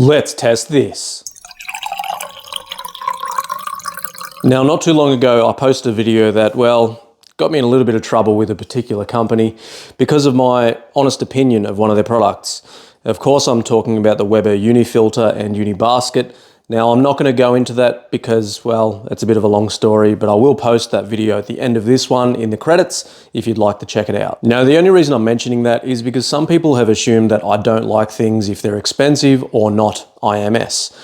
Let's test this. Now, not too long ago, I posted a video that, well, got me in a little bit of trouble with a particular company because of my honest opinion of one of their products. Of course, I'm talking about the Weber Uni Filter and Uni Basket. Now, I'm not going to go into that because, well, it's a bit of a long story, but I will post that video at the end of this one in the credits if you'd like to check it out. Now, the only reason I'm mentioning that is because some people have assumed that I don't like things if they're expensive or not IMS.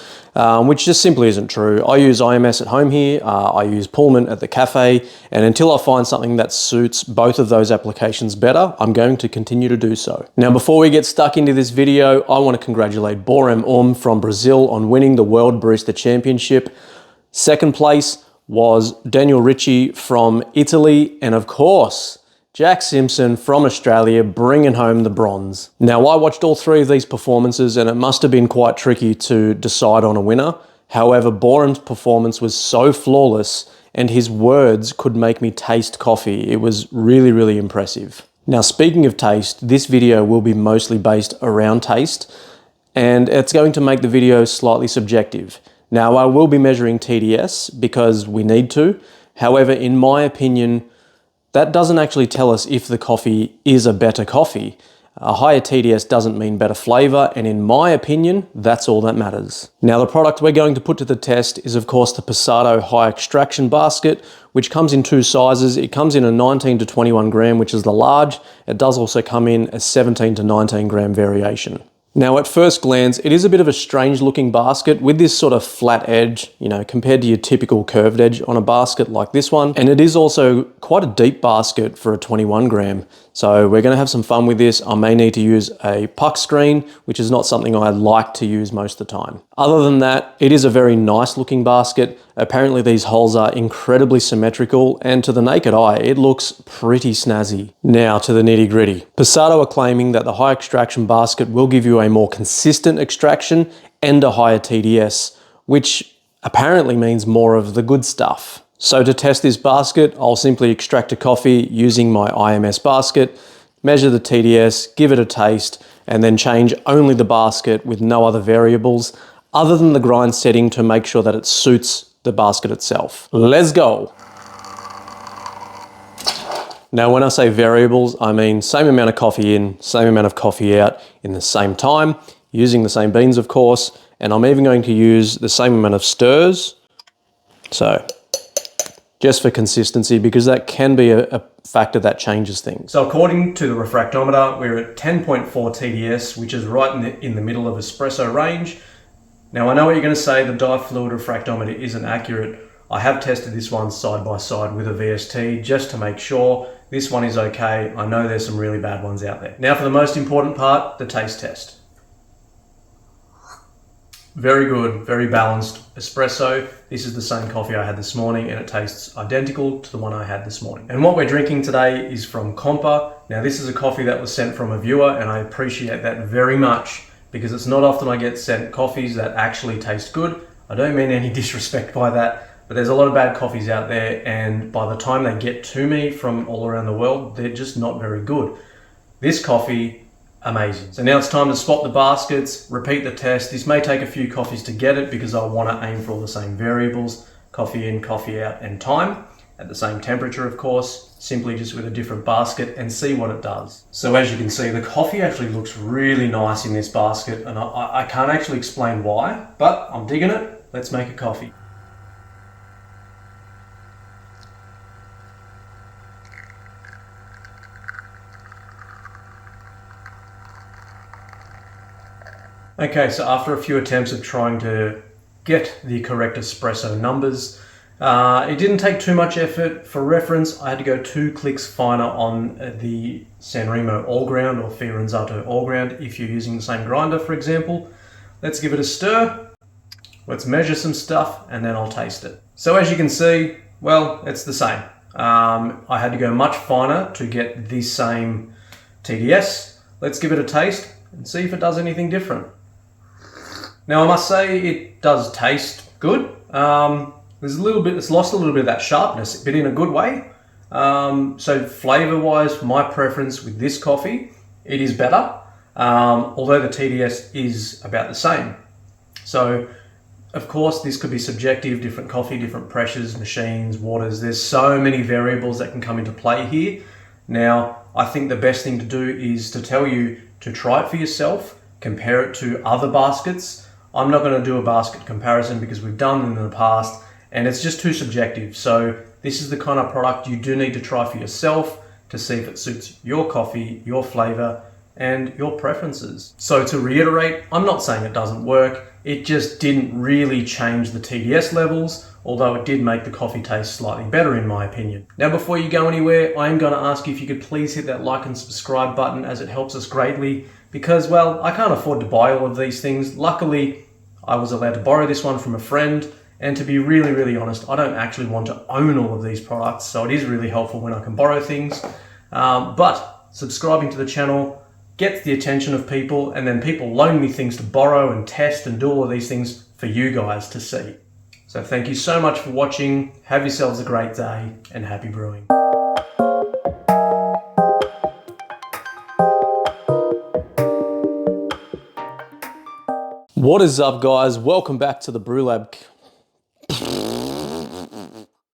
Which just simply isn't true. I use IMS at home here, I use Pullman at the cafe, and until I find something that suits both of those applications better, I'm going to continue to do so. Now, before we get stuck into this video, I want to congratulate Borem from Brazil on winning the World Barista Championship. Second place was Daniel Ricci from Italy, and of course, Jack Simpson from Australia bringing home the bronze. Now, I watched all three of these performances and it must have been quite tricky to decide on a winner. However, Borem's performance was so flawless and his words could make me taste coffee. It was really, really impressive. Now, speaking of taste, this video will be mostly based around taste and it's going to make the video slightly subjective. Now, I will be measuring TDS because we need to. However, in my opinion, that doesn't actually tell us if the coffee is a better coffee. A higher TDS doesn't mean better flavor, and in my opinion, that's all that matters. Now, the product we're going to put to the test is, of course, the Pesado High Extraction basket, which comes in two sizes. It comes in a 19 to 21 gram, which is the large. It does also come in a 17 to 19 gram variation. Now, at first glance, it is a bit of a strange looking basket with this sort of flat edge, you know, compared to your typical curved edge on a basket like this one. And it is also quite a deep basket for a 21 gram. So we're going to have some fun with this. I may need to use a puck screen, which is not something I like to use most of the time. Other than that, it is a very nice looking basket. Apparently these holes are incredibly symmetrical and to the naked eye, it looks pretty snazzy. Now to the nitty gritty. Pesado are claiming that the high extraction basket will give you a more consistent extraction and a higher TDS, which apparently means more of the good stuff. So to test this basket, I'll simply extract a coffee using my IMS basket, measure the TDS, give it a taste, and then change only the basket with no other variables other than the grind setting to make sure that it suits the basket itself. Let's go. Now, when I say variables, I mean same amount of coffee in, same amount of coffee out in the same time, using the same beans, of course, and I'm even going to use the same amount of stirs. So, just for consistency, because that can be a factor that changes things. So according to the refractometer, we're at 10.4 TDS, which is right in the middle of espresso range. Now, I know what you're going to say, the difluid refractometer isn't accurate. I have tested this one side by side with a VST just to make sure this one is okay. I know there's some really bad ones out there. Now for the most important part, the taste test. Very good, very balanced espresso. This is the same coffee I had this morning and it tastes identical to the one I had this morning. And what we're drinking today is from Compa. Now this is a coffee that was sent from a viewer and I appreciate that very much because it's not often I get sent coffees that actually taste good. I don't mean any disrespect by that, but there's a lot of bad coffees out there and by the time they get to me from all around the world, they're just not very good. This coffee, amazing. So now it's time to swap the baskets, repeat the test. This may take a few coffees to get it because I want to aim for all the same variables, coffee in, coffee out, and time, at the same temperature, of course, simply just with a different basket and see what it does. So as you can see, the coffee actually looks really nice in this basket and I can't actually explain why, but I'm digging it. Let's make a coffee. Okay, so after a few attempts of trying to get the correct espresso numbers, it didn't take too much effort. For reference, I had to go 2 clicks finer on the Sanremo all-ground or Fiorenzato all-ground if you're using the same grinder, for example. Let's give it a stir. Let's measure some stuff and then I'll taste it. So as you can see, well, it's the same. I had to go much finer to get the same TDS. Let's give it a taste and see if it does anything different. Now I must say it does taste good. It's lost a little bit of that sharpness, but in a good way. So flavor-wise, my preference with this coffee, it is better, although the TDS is about the same. So of course, this could be subjective, different coffee, different pressures, machines, waters. There's so many variables that can come into play here. Now, I think the best thing to do is to tell you to try it for yourself, compare it to other baskets. I'm not going to do a basket comparison because we've done them in the past and it's just too subjective. So this is the kind of product you do need to try for yourself to see if it suits your coffee, your flavor, and your preferences. So to reiterate, I'm not saying it doesn't work. It just didn't really change the TDS levels, although it did make the coffee taste slightly better in my opinion. Now before you go anywhere, I am going to ask you if you could please hit that like and subscribe button, as it helps us greatly, because well, I can't afford to buy all of these things. Luckily, I was allowed to borrow this one from a friend, and to be really honest, I don't actually want to own all of these products, so it is really helpful when I can borrow things. But subscribing to the channel gets the attention of people, and then people loan me things to borrow and test and do all of these things for you guys to see. So thank you so much for watching. Have yourselves a great day and happy brewing. What is up, guys? Welcome back to the Brew Lab.